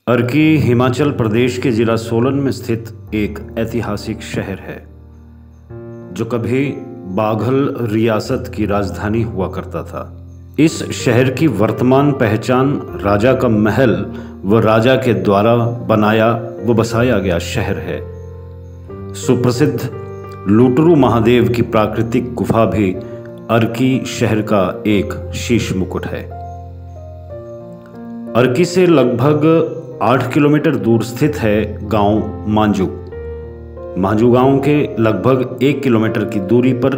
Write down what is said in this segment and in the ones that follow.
अर्की हिमाचल प्रदेश के ज़िला सोलन में स्थित एक ऐतिहासिक शहर है जो कभी बाघल रियासत की राजधानी हुआ करता था। इस शहर की वर्तमान पहचान राजा का महल व राजा के द्वारा बनाया व बसाया गया शहर है। सुप्रसिद्ध लुटरू महादेव की प्राकृतिक गुफा भी अर्की शहर का एक शीश मुकुट है। अर्की से लगभग 8 किलोमीटर दूर स्थित है गांव मांजू। मांजू गांव के लगभग 1 किलोमीटर की दूरी पर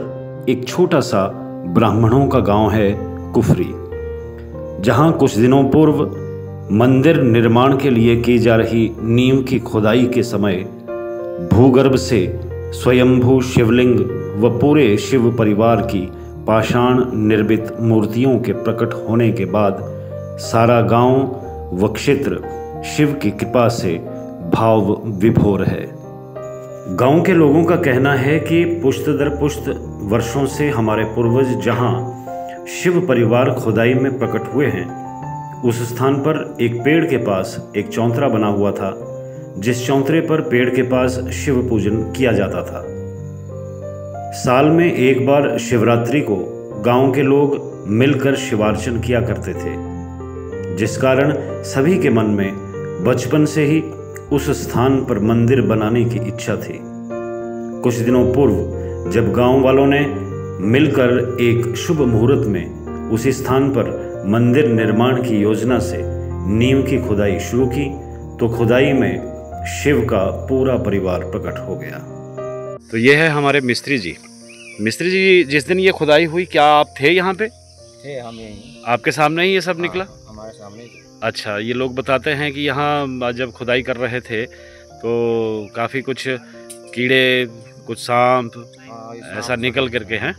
एक छोटा सा ब्राह्मणों का गांव है कुफरी, जहां कुछ दिनों पूर्व मंदिर निर्माण के लिए की जा रही नींव की खुदाई के समय भूगर्भ से स्वयंभू शिवलिंग व पूरे शिव परिवार की पाषाण निर्मित मूर्तियों के प्रकट होने के बाद सारा गांव व क्षेत्र शिव की कृपा से भाव विभोर है। गांव के लोगों का कहना है कि पुश्त दर पुश्त वर्षों से हमारे पूर्वज जहां शिव परिवार खुदाई में प्रकट हुए हैं, उस स्थान पर एक पेड़ के पास एक चौंतरा बना हुआ था, जिस चौंतरे पर पेड़ के पास शिव पूजन किया जाता था। साल में एक बार शिवरात्रि को गांव के लोग मिलकर शिवार्चन किया करते थे, जिस कारण सभी के मन में बचपन से ही उस स्थान पर मंदिर बनाने की इच्छा थी। कुछ दिनों पूर्व जब गांव वालों ने मिलकर एक शुभ मुहूर्त में उसी स्थान पर मंदिर निर्माण की योजना से नींव की खुदाई शुरू की, तो खुदाई में शिव का पूरा परिवार प्रकट हो गया। तो ये है हमारे मिस्त्री जी। मिस्त्री जी, जिस दिन ये खुदाई हुई, क्या आप थे यहाँ पे? थे हम यहीं। आपके सामने ही ये सब निकला? हमारे सामने ही। अच्छा, ये लोग बताते हैं कि यहाँ जब खुदाई कर रहे थे तो काफ़ी कुछ कीड़े, कुछ सांप ऐसा निकल करके हैं।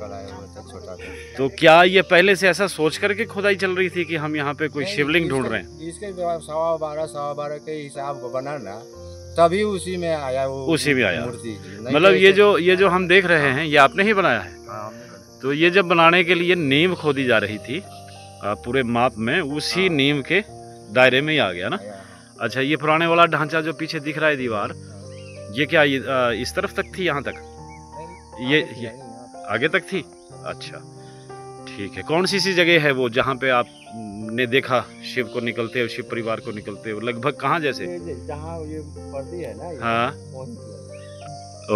तो क्या ये पहले से ऐसा सोच करके खुदाई चल रही थी कि हम यहाँ पे कोई शिवलिंग ढूंढ रहे हैं? इसके 12.25 के हिसाब को बना ना, तभी उसी में आया वो। उसी में आया मूर्ति। मतलब ये जो हम देख रहे हैं, ये आपने ही बनाया है? तो ये जब बनाने के लिए नींव खोदी जा रही थी पूरे माप में, उसी नींव के दायरे में ही आ गया ना? अच्छा, ये पुराने वाला ढांचा जो पीछे दिख रहा है दीवार, ये क्या इस तरफ तक थी? यहाँ तक ये आगे तक थी? अच्छा, ठीक है। कौन सी जगह है वो जहाँ पे आपने देखा शिव को निकलते हुए, शिव परिवार को निकलते हुए? लगभग कहाँ जैसे? जहाँ ये पड़ती है ना। हाँ,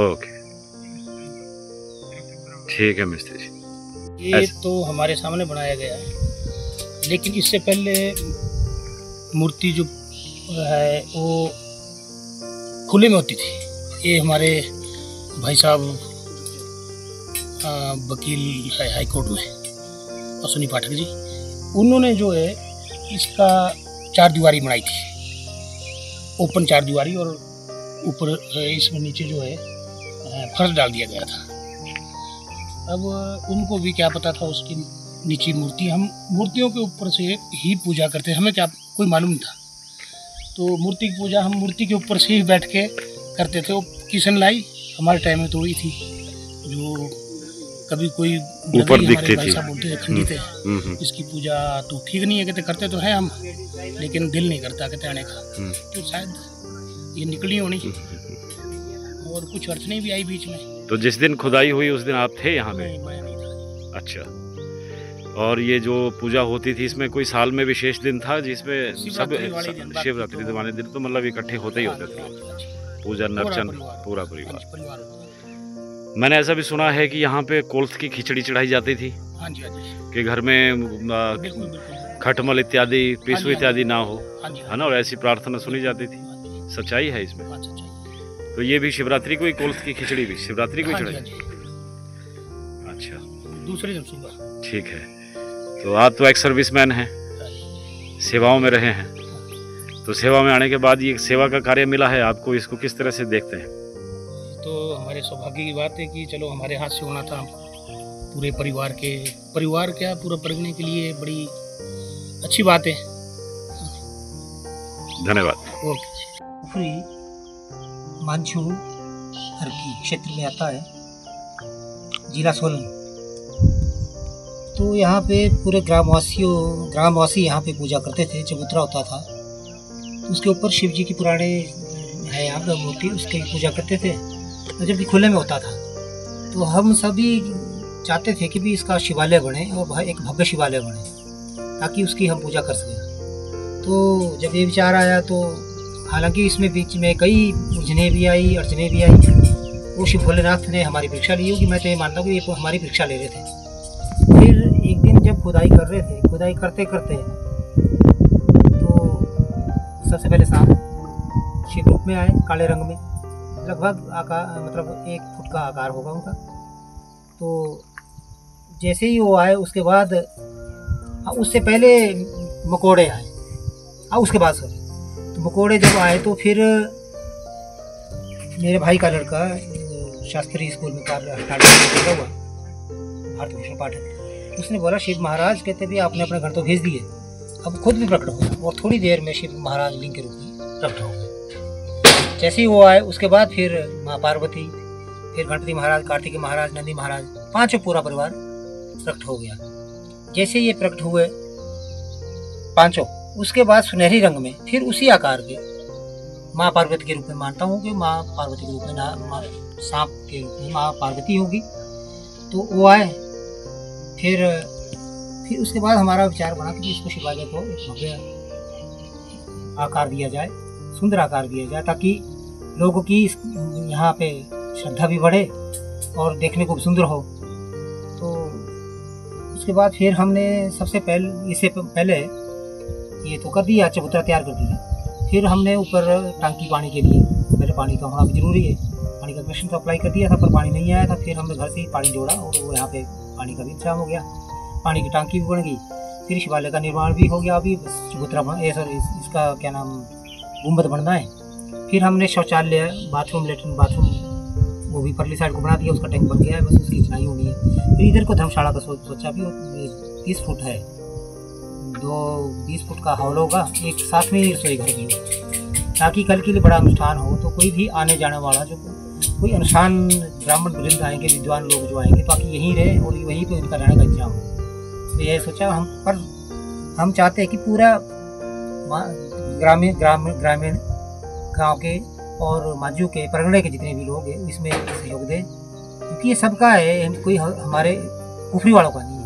ओके, ठीक है मिस्त्री जी। ये तो हमारे सामने बनाया गया है, लेकिन इससे पहले मूर्ति जो है वो खुले में होती थी। ये हमारे भाई साहब वकील है हाई कोर्ट में, अश्विनी पाठक जी, उन्होंने जो है इसका 4 दीवारी बनाई थी, ओपन 4 दीवारी, और ऊपर इसमें नीचे जो है फर्श डाल दिया गया था। अब उनको भी क्या पता था उसकी नीचे मूर्ति, हम मूर्तियों के ऊपर से ही पूजा करते, हमें क्या कोई मालूम नहीं था। तो मूर्ति की पूजा हम मूर्ति के ऊपर से ही बैठ के करते थे। वो किशन लाई हमारे टाइम में तो वही थी, जो कभी कोई ऊपर दिखती थी, बोलते थे खंडित है, इसकी पूजा तो ठीक नहीं है, कहते करते तो है हम, लेकिन दिल नहीं करता कहते आने का। तो शायद ये निकली होनी, और कुछ अड़चने भी आई बीच में। तो जिस दिन खुदाई हुई उस दिन आप थे यहाँ पे? अच्छा, और ये जो पूजा होती थी, इसमें कोई साल में विशेष दिन था जिसमें सब शिवरात्रि वाले दिन तो मतलब इकट्ठे होते ही होते थे, पूजा अर्चन पूरा परिवार। मैंने ऐसा भी सुना है कि यहाँ पे कोल्थ की खिचड़ी चढ़ाई जाती थी कि घर में खटमल इत्यादि, पिसू इत्यादि ना हो, है ना, और ऐसी प्रार्थना सुनी जाती थी। सच्चाई है इसमें? तो ये भी शिवरात्रि को ही कोल्थ की खिचड़ी भी शिवरात्रि को ही चढ़ाई? अच्छा, दूसरे दिन सुबह। ठीक है। तो आप तो एक सर्विसमैन हैं, सेवाओं में रहे हैं, तो सेवा में आने के बाद ये सेवा का कार्य मिला है आपको, इसको किस तरह से देखते हैं? तो हमारे सौभाग्य की बात है कि चलो हमारे हाथ से होना था, पूरे परिवार क्या पूरा परगने के लिए बड़ी अच्छी बात है। धन्यवाद। ओके। मांझू अर्की क्षेत्र में आता है, जिला सोलन। तो यहाँ पे पूरे ग्रामवासी यहाँ पे पूजा करते थे। चबूतरा होता था उसके ऊपर शिव जी की पुराने है यहाँ मूर्ति, उसकी पूजा करते थे, और जबकि खुले में होता था। तो हम सभी चाहते थे कि भी इसका शिवालय बने और एक भव्य शिवालय बने, ताकि उसकी हम पूजा कर सकें। तो जब ये विचार आया तो हालांकि इसमें बीच में कई उलझने भी आई, अड़चने भी आई। वो शिव भोलेनाथ ने हमारी परीक्षा ली होगी, मैं तो ये मानता हूँ कि ये हमारी परीक्षा ले रहे थे। फिर एक दिन जब खुदाई कर रहे थे, खुदाई करते करते तो सबसे पहले सांप शिव रूप में आए, काले रंग में, लगभग आकार मतलब 1 फुट का आकार होगा उनका। तो जैसे ही वो आए उसके बाद उससे पहले मकोड़े आए, उसके बाद सॉरी, तो मकोड़े जब आए तो फिर मेरे भाई का लड़का शास्त्रीय स्कूल में हुआ भारतभूषण पाठक, उसने बोला शिव महाराज कहते भी आपने अपने घर तो भेज दिए, अब खुद भी प्रकट हो, और थोड़ी देर में शिव महाराज लिंग के रूप में प्रकट हो गए। जैसे ही वो आए उसके बाद फिर माँ पार्वती, फिर गणपति महाराज, कार्तिकेय महाराज, नंदी महाराज, 5 पूरा परिवार प्रकट हो गया। जैसे ये प्रकट हुए 5, उसके बाद सुनहरी रंग में फिर उसी आकार के माँ पार्वती के रूप में, मानता हूँ कि माँ पार्वती के रूप में, ना सांप के रूप में माँ पार्वती होगी। तो वो आए, फिर उसके बाद हमारा विचार बना कि इसको शिवालय को एक भव्य आकार दिया जाए, सुंदर आकार दिया जाए, ताकि लोगों की यहाँ पे श्रद्धा भी बढ़े और देखने को भी सुंदर हो। तो उसके बाद फिर हमने सबसे पहले, इससे पहले ये तो कर दिया, चबूतरा तैयार कर दिया। फिर हमने ऊपर टांकी पानी के लिए, पहले पानी का होना भी जरूरी है, पानी का कनेक्शन तो अप्लाई कर दिया था, पर पानी नहीं आया था। फिर हमने घर से ही पानी जोड़ा और वो यहाँ पे पानी का भी इंतजाम हो गया, पानी की टांकी भी बन गई। फिर शिवालय का निर्माण भी हो गया, अभी चबूतरा इसका क्या नाम, गुंबद बनना है। फिर हमने शौचालय, बाथरूम, लेटरिन बाथरूम वो भी परली साइड को बना दिया, उसका टैंक बन गया है, बस उसकी चिनाई होनी है। फिर इधर को धर्मशाला का सोचा भी 30 फुट है, 20 फुट का हॉल होगा, एक साथ में रसोई घर भी हो, ताकि कल के लिए बड़ा अनुष्ठान हो तो कोई भी आने जाने वाला, जो कोई अनुष्ठान ब्राह्मण वृंद आएंगे, विद्वान लोग जो आएंगे, ताकि यहीं रहे और वहीं पे उनका रहने का इंतजाम हो। तो यह सोचा हम, पर हम चाहते हैं कि पूरा ग्रामीण गांव के और मांझू के परगणे के जितने भी लोग हैं इसमें सहयोग दें, क्योंकि ये सबका है, कोई हमारे ऊपरी वालों का नहीं है,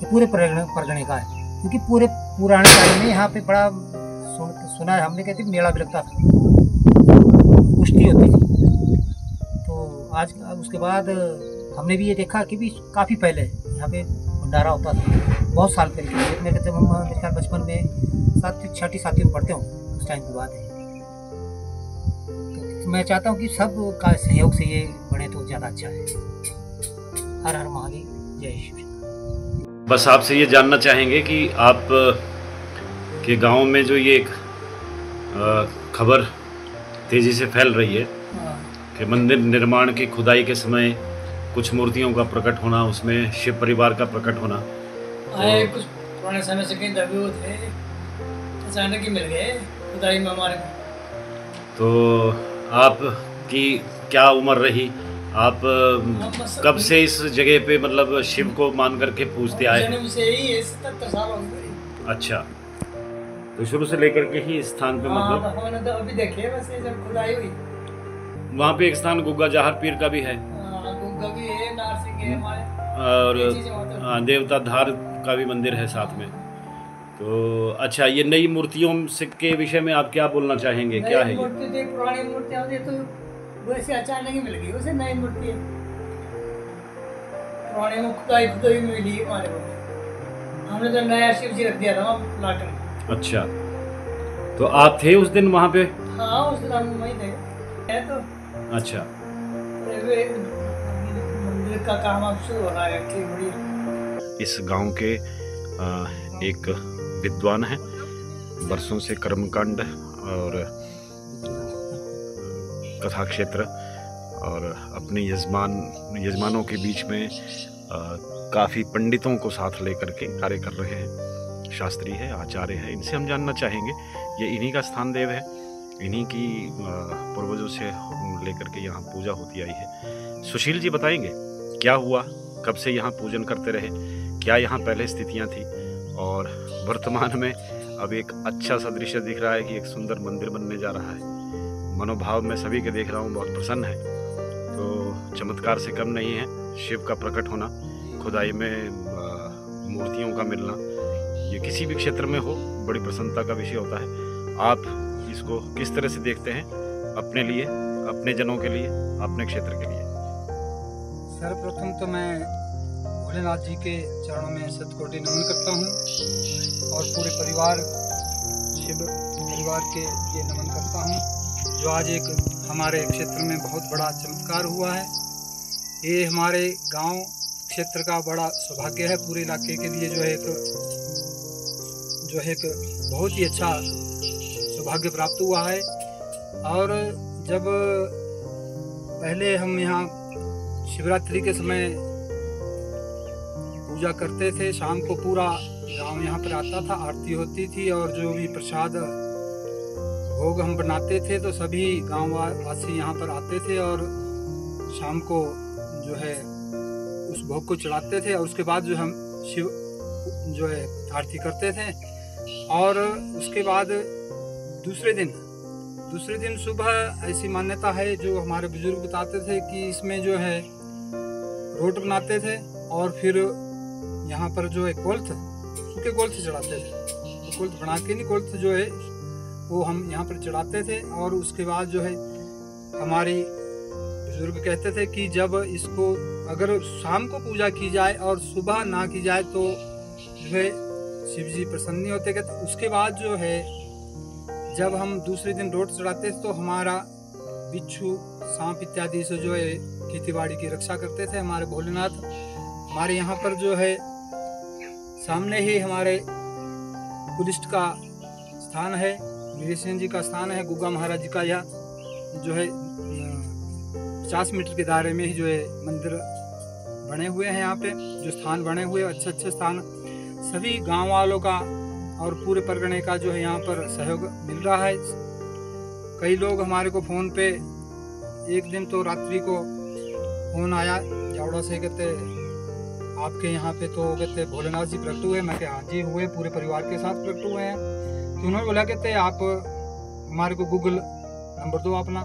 ये पूरे परगणे का है। क्योंकि पूरे पुराने टाइम में यहाँ पे बड़ा सुना है हमने, कहते मेला भी लगता था, कुश्ती होती थी। तो आज उसके बाद हमने भी ये देखा कि भी काफ़ी पहले यहाँ पे भंडारा होता था, बहुत साल पहले। मेरे ख्याल बचपन में 6ठी 7वीं में पढ़ते हूँ, उस टाइम की बात है। तो मैं चाहता हूँ कि सब का सहयोग से ये बने तो ज़्यादा अच्छा है। हर हर महादेव, जय शिव। बस आपसे ये जानना चाहेंगे कि आप के गांव में जो ये एक खबर तेज़ी से फैल रही है कि मंदिर निर्माण की खुदाई के समय कुछ मूर्तियों का प्रकट होना, उसमें शिव परिवार का प्रकट होना, आए कुछ पुराने समय से कहीं दबे हुए थे, अचानक ही मिल गए खुदाई में हमारे। तो आपकी क्या उम्र रही? आप कब से इस जगह पे मतलब शिव को मान करके पूजते आए? जन्म से ही 77 साल हो गए। अच्छा, तो शुरू से लेकर के ही इस स्थान पे मतलब हमने तो अभी देखे बस ये जब खुदाई हुई। वहाँ पे एक स्थान गुग्गा जहार पीर का भी है, गुग्गा भी है, नारसिंह है हमारे, और देवता धार का भी मंदिर है साथ में। तो अच्छा, ये नई मूर्तियों के विषय में आप क्या बोलना चाहेंगे? क्या है मूर्ति थी, पुरानी मूर्तियाँ होती तो वैसे अचानक ही मिल गई, वैसे नई मूर्ति है, पुराने में खुदाई मिली हमारे को। हमने तो नया शिव जी रख दिया था वहाँ लाट में। अच्छा, तो आप थे उस दिन वहाँ पे? हाँ, उस दिन हम वहीं थे। तो अच्छा, मंदिर का काम अब शुरू हो रहा है, ठीक बढ़िया। इस गांव के एक विद्वान हैं, बरसों से कर्मकांड और कथा क्षेत्र और अपने यजमानों के बीच में काफ़ी पंडितों को साथ लेकर के कार्य कर रहे हैं। शास्त्री है, आचार्य है, इनसे हम जानना चाहेंगे। ये इन्हीं का स्थान देव है, इन्हीं की पूर्वजों से लेकर के यहाँ पूजा होती आई है। सुशील जी बताएंगे क्या हुआ, कब से यहाँ पूजन करते रहे, क्या यहाँ पहले स्थितियाँ थी और वर्तमान में अब एक अच्छा सा दृश्य दिख रहा है कि एक सुंदर मंदिर बनने जा रहा है। मनोभाव में सभी के देख रहा हूँ, बहुत प्रसन्न है। तो चमत्कार से कम नहीं है शिव का प्रकट होना, खुदाई में मूर्तियों का मिलना, ये किसी भी क्षेत्र में हो बड़ी प्रसन्नता का विषय होता है। आप इसको किस तरह से देखते हैं, अपने लिए, अपने जनों के लिए, अपने क्षेत्र के लिए? सर्वप्रथम तो मैं भोलेनाथ जी के चरणों में शतकोटि नमन करता हूँ और पूरे परिवार, शिव परिवार के लिए नमन करता हूँ, जो आज एक हमारे क्षेत्र में बहुत बड़ा चमत्कार हुआ है। ये हमारे गांव क्षेत्र का बड़ा सौभाग्य है। पूरे इलाके के लिए जो है एक बहुत ही अच्छा सौभाग्य प्राप्त हुआ है। और जब पहले हम यहाँ शिवरात्रि के समय पूजा करते थे, शाम को पूरा गांव यहाँ पर आता था, आरती होती थी और जो भी प्रसाद भोग हम बनाते थे तो सभी गांव वासी यहाँ पर आते थे और शाम को जो है उस भोग को चढ़ाते थे और उसके बाद जो हम शिव जो है आरती करते थे। और उसके बाद दूसरे दिन सुबह ऐसी मान्यता है जो हमारे बुजुर्ग बताते थे कि इसमें जो है रोट बनाते थे और फिर यहाँ पर जो है कोल्थ, सूखे कोल्थ चढ़ाते थे। कोल्थ बना के नहीं, कोल्थ जो है वो हम यहाँ पर चढ़ाते थे। और उसके बाद जो है हमारे बुजुर्ग कहते थे कि जब इसको अगर शाम को पूजा की जाए और सुबह ना की जाए तो जो है शिव जी प्रसन्न नहीं होते। कहते उसके बाद जो है जब हम दूसरे दिन रोट चढ़ाते थे तो हमारा बिच्छू, सांप इत्यादि से जो है खेती-बाड़ी की रक्षा करते थे हमारे भोलेनाथ। हमारे यहाँ पर जो है सामने ही हमारे कुलिष्ट का स्थान है, वीरेशन जी का स्थान है, गुग्गा महाराज जी का। यह जो है 50 मीटर के दायरे में ही जो है मंदिर बने हुए हैं। यहाँ पे जो स्थान बने हुए अच्छे स्थान, सभी गांव वालों का और पूरे परगने का जो है यहाँ पर सहयोग मिल रहा है। कई लोग हमारे को फ़ोन पे, एक दिन तो रात्रि को फ़ोन आया जावड़ा से, कहते आपके यहाँ पे तो कहते भोलेनाथ जी प्रकट हुए। मैं हाँ जी हुए, पूरे परिवार के साथ प्रकट हुए हैं। तो उन्होंने बोला कहते आप हमारे को गूगल नंबर दो अपना।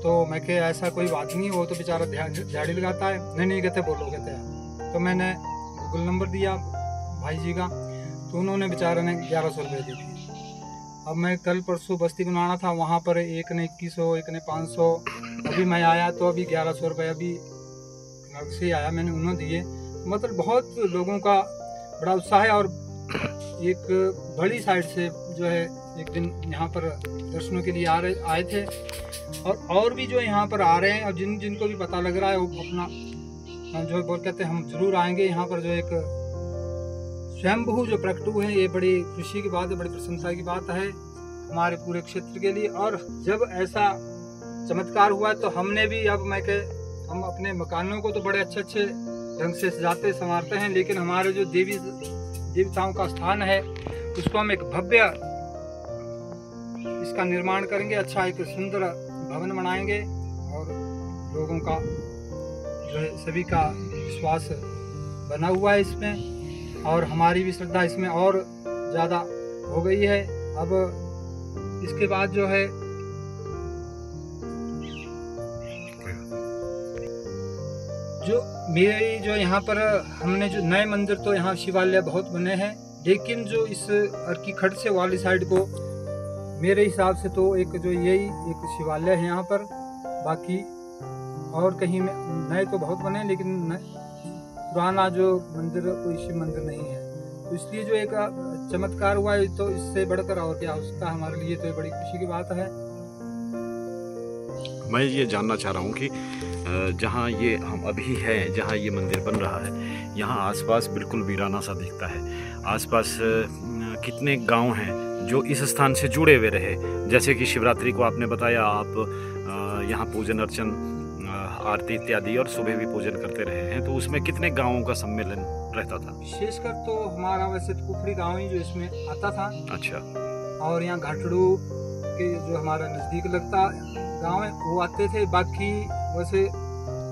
तो मैं कहा ऐसा कोई बात नहीं, वो तो बेचारा दिहाड़ी लगाता है। नहीं कहते बोलो, कहते। तो मैंने गूगल नंबर दिया भाई जी का, तो उन्होंने बेचारा ने 1100 रुपये दी थी। अब मैं कल परसों बस्ती बनाना था, वहाँ पर एक ने 2100, एक ने 500। अभी मैं आया तो अभी 1100 रुपये अभी घर से आया, मैंने उन्होंने दिए। मतलब बहुत लोगों का बड़ा उत्साह है। और एक बड़ी साइड से जो है एक दिन यहाँ पर दर्शनों के लिए आए थे और भी जो यहाँ पर आ रहे हैं। और जिनको भी पता लग रहा है वो अपना जो बोल कहते हैं हम जरूर आएंगे। यहाँ पर जो एक स्वयंभू जो प्रकट हुए हैं, ये बड़ी खुशी की बात है, बड़ी प्रसन्नता की बात है हमारे पूरे क्षेत्र के लिए। और जब ऐसा चमत्कार हुआ तो हमने भी, अब मैं हम अपने मकानों को तो बड़े अच्छे ढंग से सजाते संवारते हैं, लेकिन हमारे जो देवी देवताओं का स्थान है उसको हम एक भव्य इसका निर्माण करेंगे, अच्छा एक सुंदर भवन बनाएंगे और लोगों का जो है सभी का विश्वास बना हुआ है इसमें। और हमारी भी श्रद्धा इसमें और ज़्यादा हो गई है। अब इसके बाद जो है जो मेरे जो यहाँ पर हमने जो नए मंदिर, तो यहाँ शिवालय बहुत बने हैं, लेकिन जो इस अर्की खड्ड से वाली साइड को मेरे हिसाब से तो एक जो यही एक शिवालय है यहाँ पर। बाकी और कहीं में नए तो बहुत बने, लेकिन पुराना जो मंदिर कोई शिव मंदिर नहीं है। तो इसलिए जो एक चमत्कार हुआ है तो इससे बढ़कर और क्या हो सकता है, हमारे लिए तो बड़ी खुशी की बात है। मैं ये जानना चाह रहा हूँ कि जहाँ ये हम अभी हैं, जहाँ ये मंदिर बन रहा है, यहाँ आसपास बिल्कुल वीराना सा दिखता है। आसपास कितने गांव हैं जो इस स्थान से जुड़े हुए रहे? जैसे कि शिवरात्रि को आपने बताया आप यहाँ पूजन अर्चन, आरती इत्यादि और सुबह भी पूजन करते रहे हैं, तो उसमें कितने गांवों का सम्मेलन रहता था? विशेषकर तो हमारा वैसे कुफरी गाँव ही जो इसमें आता था। अच्छा। और यहाँ घाटड़ू के जो हमारा नज़दीक लगता गाँव है वो आते थे। बाकी वैसे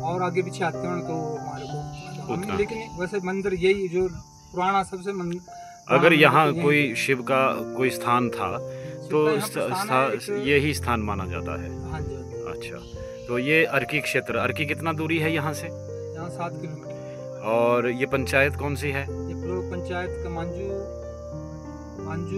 और आगे पीछे आते हैं तो हमारे को, लेकिन वैसे मंदिर यही जो पुराना सबसे अगर यहाँ मतलब कोई शिव का कोई स्थान था तो शिव का यहाँ पे स्थान है एक- यही स्थान माना जाता है। हाँ जी, हाँ जी। अच्छा, तो ये अर्की क्षेत्र, अर्की कितना दूरी है यहाँ से? यहाँ 7 किलोमीटर। और ये पंचायत कौन सी है? ये ब्लॉक पंचायत का मांजू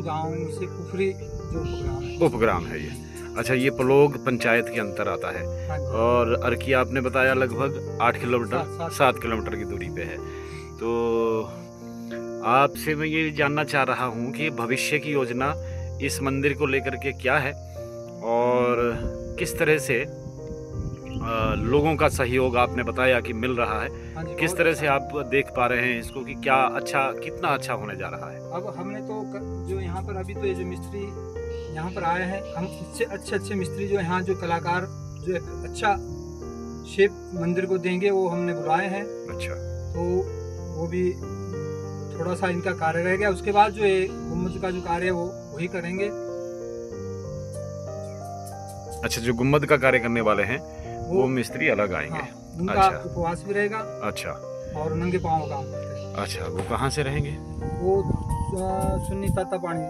गांव से कुफरी जो उपग्राम है। उपग्राम है ये। अच्छा, ये पलोग पंचायत के अंतर आता है। हाँ जी। और अर्की आपने बताया लगभग 8 किलोमीटर, सात- 7 किलोमीटर की दूरी पे है। तो आपसे मैं ये जानना चाह रहा हूँ कि भविष्य की योजना इस मंदिर को लेकर के क्या है और किस तरह से लोगों का सहयोग आपने बताया कि मिल रहा है, हाँ जी, किस बहुत तरह से आप देख पा रहे हैं इसको कि क्या अच्छा, कितना अच्छा होने जा रहा है? अब हमने तो जो यहाँ पर अभी तो ये जो मिस्त्री यहाँ पर आए हैं, हम इससे अच्छे मिस्त्री जो यहाँ जो कलाकार जो एक अच्छा शेप मंदिर को देंगे वो हमने बुलाए हैं। अच्छा, तो वो भी थोड़ा सा इनका कार्य रह गया, उसके बाद जो ये गुम्बद का जो कार्य है वो वही करेंगे। अच्छा, जो गुम्बद का कार्य करने वाले हैं वो मिस्त्री अलग आएंगे। हाँ, उनका अच्छा। उपवास भी रहेगा अच्छा और नंगे पाँव काम करते हैं। अच्छा, वो कहाँ से रहेंगे? वो सुन्नी ताता पानी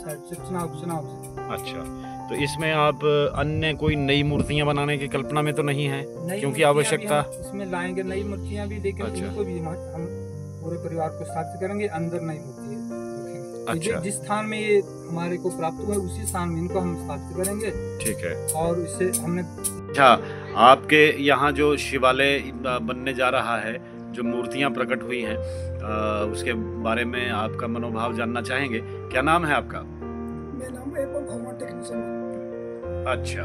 साइड से चुनाव से। अच्छा, तो इसमें आप अन्य कोई नई मूर्तियां बनाने की कल्पना में तो नहीं है? नई क्योंकि मूर्तियाँ आवश्यकता। भी हम इसमें लाएंगे नई मूर्तियाँ भी, लेकिन अच्छा। इनको भी हम पूरे परिवार को स्थापित करेंगे, अंदर नई मूर्ति रखेंगे। अच्छा। जिस स्थान में ये हमारे को प्राप्त हुआ है उसी स्थान में इनको हम स्थापित करेंगे। ठीक है। और इससे हमने अच्छा, आपके यहाँ जो शिवालय बनने जा रहा है, जो मूर्तियां प्रकट हुई हैं, उसके बारे में आपका मनोभाव जानना चाहेंगे। क्या नाम है आपका? मेरा नाम है भगवान टेक्नीशियन। अच्छा,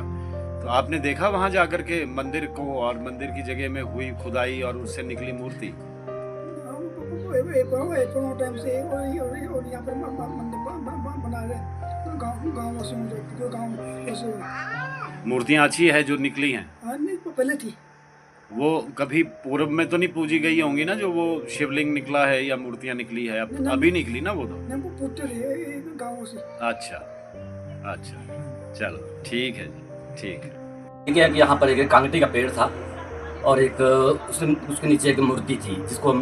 तो आपने देखा वहाँ जाकर के मंदिर को और मंदिर की जगह में हुई खुदाई और उससे निकली मूर्ति? टाइम से और यहाँ पर मंदिर बना रहे गाँव से गाँव ऐसे मूर्तियाँ अच्छी है जो निकली हैं? नहीं पहले थी। वो कभी पूर्व में तो नहीं पूजी गई होंगी ना, जो वो शिवलिंग निकला है या मूर्तियाँ निकली है? अब अभी निकली ना वो तो। नहीं वो पूछते रहे गाँव से। अच्छा अच्छा, चलो ठीक है जी, ठीक है। क्या है कि यहाँ पर एक कांगटी का पेड़ था और एक उसके नीचे एक मूर्ति थी जिसको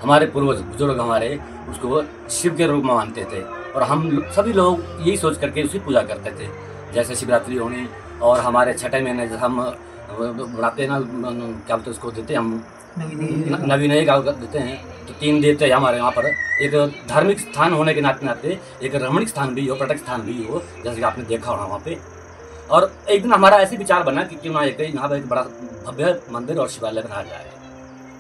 हमारे पूर्वज बुजुर्ग हमारे उसको शिव के रूप में मानते थे और हम सभी लोग यही सोच करके उसकी पूजा करते थे। जैसे शिवरात्रि होनी और हमारे छठे महीने जैसे हम बनाते हैं ना, क्या बोलते उसको देते हैं हम नवी नए गाँव देते हैं, तो 3 देते हैं हमारे यहाँ पर। एक धार्मिक स्थान होने के नाते नाते एक रमणीक स्थान भी हो, पर्यटक स्थान भी हो, जैसे कि आपने देखा होना वहाँ पे। और एक दिन हमारा ऐसे विचार बना कि क्यों ना यहाँ पर एक बड़ा भव्य मंदिर और शिवालय बनाया जाए।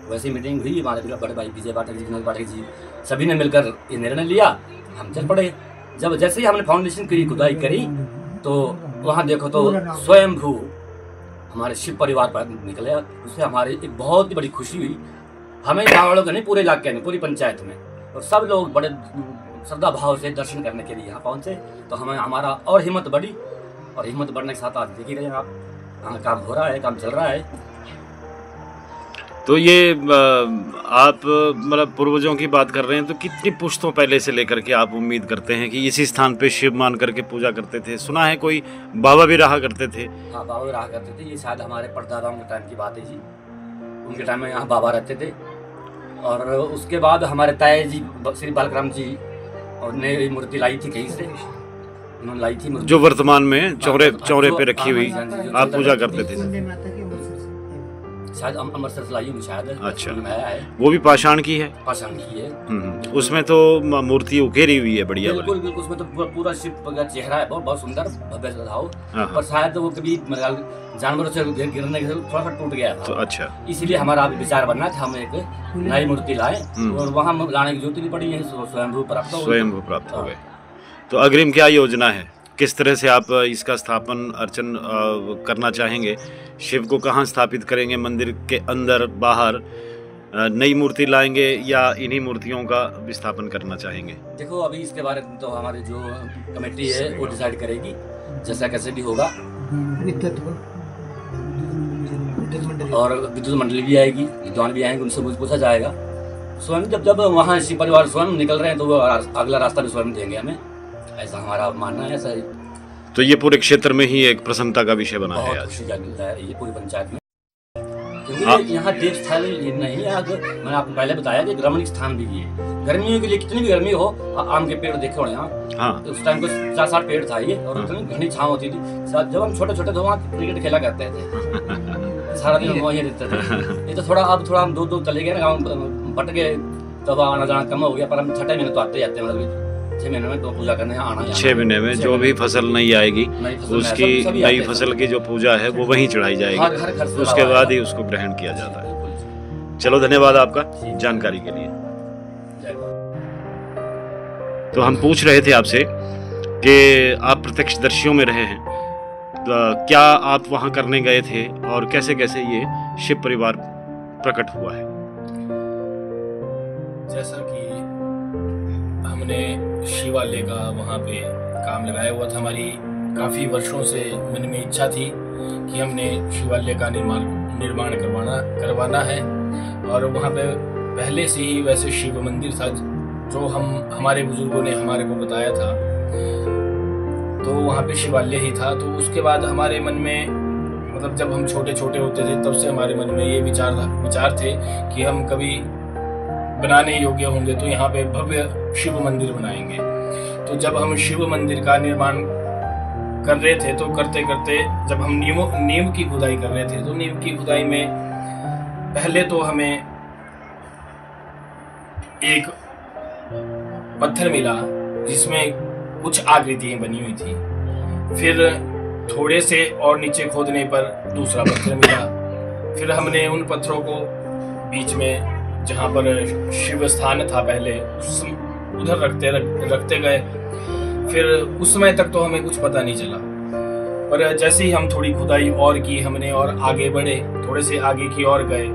वैसी मीटिंग हुई, हमारे बड़े भाई विजय पाठक जी, विनोद पाठक जी, सभी ने मिलकर ये निर्णय लिया। हम चल पड़े। जब जैसे ही हमने फाउंडेशन की खुदाई करी तो वहाँ देखो तो स्वयंभू हमारे शिव परिवार पर निकले। उससे हमारी एक बहुत ही बड़ी खुशी हुई, हमें गाँव वालों को नहीं, पूरे इलाके में, पूरी पंचायत में। और सब लोग बड़े श्रद्धा भाव से दर्शन करने के लिए यहाँ पहुँचे। तो हमें हमारा और हिम्मत बढ़ी और हिम्मत बढ़ने के साथ आज देख ही रहे हैं आप, काम हो रहा है, काम चल रहा है। तो ये आप मतलब पूर्वजों की बात कर रहे हैं, तो कितनी पुश्तों पहले से लेकर के आप उम्मीद करते हैं कि इसी स्थान पे शिव मान करके पूजा करते थे? सुना है कोई बाबा भी रहा करते थे। हाँ, बाबा भी रहा करते थे। ये शायद हमारे परदादाओं के टाइम की बात है जी। उनके टाइम में यहाँ बाबा रहते थे। और उसके बाद हमारे ताया जी श्री बालकृष्ण जी ने ये मूर्ति लाई थी कहीं से, उन्होंने लाई थी मूर्ति, जो वर्तमान में चौरे पे रखी हुई आप पूजा करते थे। शायद अमृतसर से लाई हुई शायद। अच्छा, है वो भी पाषाण की है? पाषाण की है। उसमें तो मूर्ति उकेरी हुई है बढ़िया वाली। बिल्कुल बिल्कुल, उसमें तो पूरा शिव का चेहरा है, बहुत सुंदर भव्य भाव। पर शायद वो कभी जानवरों से गिरने के थोड़ा सा टूट गया था। तो अच्छा, इसीलिए हमारा अभी विचार बनना था हम एक नई मूर्ति लाए और वहाँ लाने की जरूरत नहीं पड़ी है, स्वयंभू प्राप्त हो गए। तो अग्रिम क्या योजना है, किस तरह से आप इसका स्थापन अर्चन करना चाहेंगे? शिव को कहाँ स्थापित करेंगे? मंदिर के अंदर बाहर नई मूर्ति लाएंगे या इन्हीं मूर्तियों का विस्थापन करना चाहेंगे? देखो, अभी इसके बारे में तो हमारी जो कमेटी है वो डिसाइड करेगी, जैसा कैसे भी होगा। और विद्युत मंडली भी आएगी, विद्वान भी आएंगे, उनसे पूछा जाएगा। स्वयं जब वहाँ शिव परिवार स्वयं निकल रहे हैं तो वो अगला रास्ता भी स्वयं देंगे हमें, ऐसा हमारा मानना है। ऐसा तो ये पूरे क्षेत्र में ही एक प्रसन्नता का विषय बना है आज। खुशी मिलता है ये पूरी पंचायत में। क्योंकि यहाँ देव स्थल नहीं, यहाँ मैंने आपको पहले बताया कि रमणीय स्थान भी है। गर्मियों के लिए कितनी भी गर्मी हो, आम के पेड़ देखे हो यहाँ, हाँ। तो उस टाइम को 50-60 पेड़ था ये, और इतनी घनी छांव होती थी। जब हम छोटे छोटे थे वहाँ क्रिकेट खेला करते थे, सारा दिन वहीं रहते थे। ये तो थोड़ा अब थोड़ा हम दूर चले गए ना, गाँव बट गए, तब आना जाना कम हो गया, पर हम 6 महीने तो आते जाते हैं, मतलब 6 महीने में तो पूजा करने आना। 6 महीने में जो भी फसल नहीं आएगी उसकी नई फसल की जो पूजा है वो वहीं चढ़ाई जाएगी, उसके बाद ही उसको ग्रहण किया जाता है। चलो, धन्यवाद आपका जानकारी के लिए। तो हम पूछ रहे थे आपसे कि आप प्रत्यक्षदर्शियों में रहे हैं, तो क्या आप वहां करने गए थे और कैसे कैसे ये शिव परिवार प्रकट हुआ है? जैसा कि हमने शिवालय का वहाँ पे काम लगाया हुआ था, हमारी काफ़ी वर्षों से मन में इच्छा थी कि हमने शिवालय का निर्माण करवाना है, और वहाँ पे पहले से ही वैसे शिव मंदिर था जो हमारे बुजुर्गों ने हमारे को बताया था, तो वहाँ पे शिवालय ही था। तो उसके बाद हमारे मन में, मतलब जब हम छोटे छोटे होते थे तब से हमारे मन में ये विचार थे कि हम कभी बनाने योग्य होंगे तो यहाँ पे भव्य शिव मंदिर बनाएंगे। तो जब हम शिव मंदिर का निर्माण कर रहे थे, तो करते करते जब हम नींव की खुदाई कर रहे थे, तो नींव की खुदाई में पहले तो हमें एक पत्थर मिला जिसमें कुछ आकृतियां बनी हुई थी। फिर थोड़े से और नीचे खोदने पर दूसरा पत्थर मिला। फिर हमने उन पत्थरों को बीच में जहाँ पर शिव स्थान था पहले, उधर रखते गए। फिर उस समय तक तो हमें कुछ पता नहीं चला, पर जैसे ही हम थोड़ी खुदाई और की हमने और आगे बढ़े, थोड़े से आगे की ओर गए,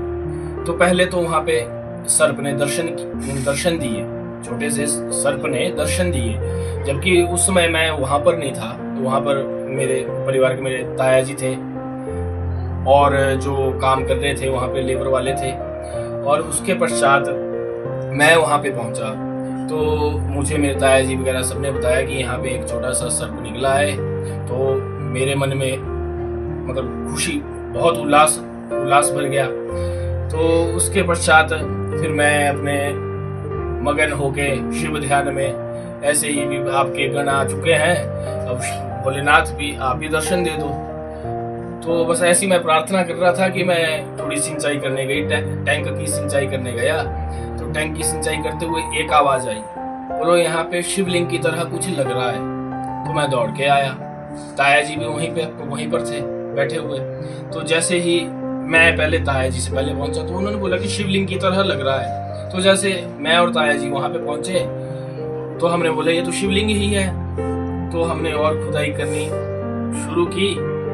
तो पहले तो वहाँ पे सर्प ने दर्शन दिए, छोटे से सर्प ने दर्शन दिए। जबकि उस समय मैं वहाँ पर नहीं था, तो वहाँ पर मेरे परिवार के मेरे ताया जी थे और जो काम कर रहे थे वहाँ पे लेबर वाले थे। और उसके पश्चात मैं वहाँ पे पहुँचा तो मुझे मेरे ताया जी वगैरह सबने बताया कि यहाँ पे एक छोटा सा सर्प निकला है। तो मेरे मन में मतलब खुशी, बहुत उल्लास भर गया। तो उसके पश्चात फिर मैं अपने मगन होके शिव ध्यान में, ऐसे ही भी आपके गण आ चुके हैं, अब भोलेनाथ भी आप भी दर्शन दे दो। तो बस ऐसी मैं प्रार्थना कर रहा था कि मैं थोड़ी सिंचाई करने गई, टैंक की सिंचाई करने गया। तो टैंक की सिंचाई करते हुए एक आवाज आई, बोलो यहाँ पे शिवलिंग की तरह कुछ लग रहा है। तो मैं दौड़ के आया, ताया जी भी वहीं पर थे बैठे हुए। तो जैसे ही मैं पहले ताया जी से पहले पहुंचा तो उन्होंने बोला कि शिवलिंग की तरह लग रहा है। तो जैसे मैं और ताया जी वहां पे पहुंचे तो हमने बोला ये तो शिवलिंग ही है। तो हमने और खुदाई करनी शुरू की,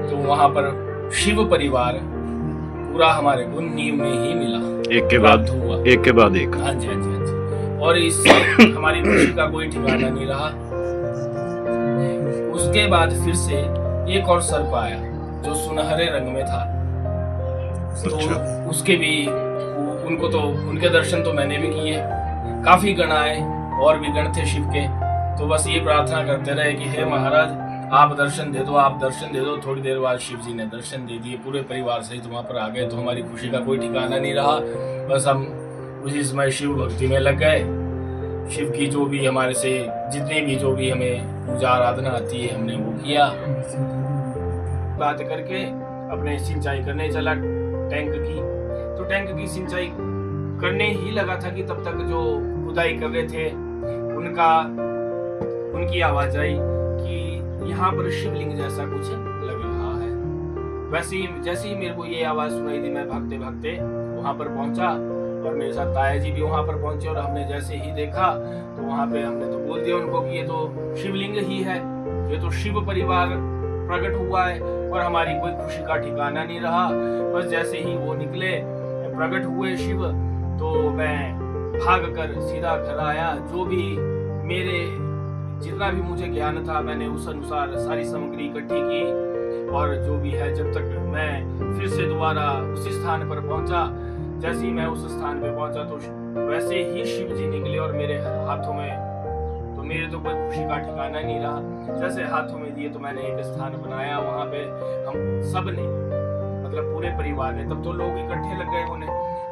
तो वहां पर शिव परिवार पूरा हमारे को नींव में ही मिला, एक के बाद एक। हाँ जी। और इससे हमारी खुशी का कोई ठिकाना नहीं रहा। उसके बाद फिर से एक और सर्प आया जो सुनहरे रंग में था। तो उसके भी उनके दर्शन तो मैंने भी किए। काफी गण आए और भी गण थे शिव के। तो बस ये प्रार्थना करते रहे कि हे महाराज आप दर्शन दे दो। थोड़ी देर बाद शिव जी ने दर्शन दे दिए, पूरे परिवार सहित वहाँ पर आ गए। तो हमारी खुशी का कोई ठिकाना नहीं रहा। बस हम उसी समय शिव भक्ति में लग गए। शिव की जो भी हमारे से जितनी भी जो भी हमें पूजा आराधना आती है हमने वो किया। बात करके अपने सिंचाई करने चला टैंक की। तो टैंक की सिंचाई करने ही लगा था कि तब तक जो खुदाई कर रहे थे उनकी आवाज आई कि यहाँ पर शिवलिंग जैसा कुछ लग रहा है। वैसे ही जैसे ही मेरे को ये आवाज सुनाई दी, मैं भागते भागते वहां पर पहुंचा और मेरे साथ ताया जी भी वहां पर पहुंचे। और हमने जैसे ही देखा तो वहां पे हमने तो बोल दिया उनको कि ये तो शिवलिंग ही है, ये तो शिव परिवार प्रकट हुआ है। और हमारी कोई खुशी का ठिकाना नहीं रहा। बस जैसे ही वो निकले प्रकट हुए शिव, तो मैं भाग कर सीधा घर आया। जो भी मेरे जितना भी मुझे ज्ञान था मैंने उस अनुसार सारी सामग्री इकट्ठी की। और जो भी है, जब तक मैं फिर से दोबारा उसी स्थान पर पहुंचा, जैसे ही मैं उस स्थान पे पहुंचा तो वैसे ही शिव जी निकले और मेरे हाथों में, तो मेरे तो कोई खुशी का ठिकाना नहीं रहा। जैसे हाथों में दिए तो मैंने एक स्थान बनाया। वहां पे हम सब ने, मतलब पूरे परिवार ने, तब तो लोग इकट्ठे लग गए होने,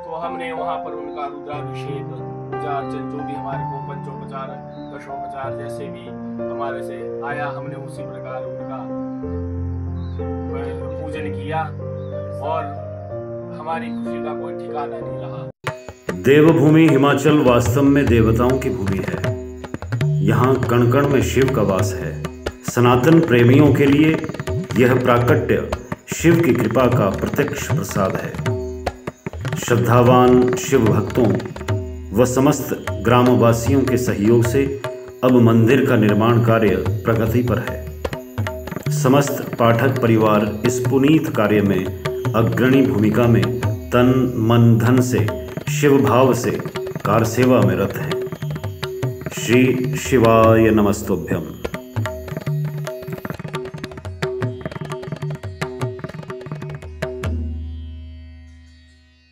तो हमने वहाँ पर उनका रुद्राभिषेक, पूजा अर्चन जो भी हमारे को पंचोपचार दशोपचार जैसे भी हमारे से आया, हमने उसी प्रकार उनका पूजन किया और हमारी खुशी का कोई ठिकाना नहीं रहा। देवभूमि हिमाचल वास्तव में देवताओं की भूमि है। यहाँ कण कण में शिव का वास है। सनातन प्रेमियों के लिए यह प्राकट्य शिव की कृपा का प्रत्यक्ष प्रसाद है। श्रद्धावान शिव भक्तों व समस्त ग्रामवासियों के सहयोग से अब मंदिर का निर्माण कार्य प्रगति पर है। समस्त पाठक परिवार इस पुनीत कार्य में अग्रणी भूमिका में तन मन धन से शिव भाव से कार सेवा में रत हैं। श्री शिवाय नमस्तुभ्यम।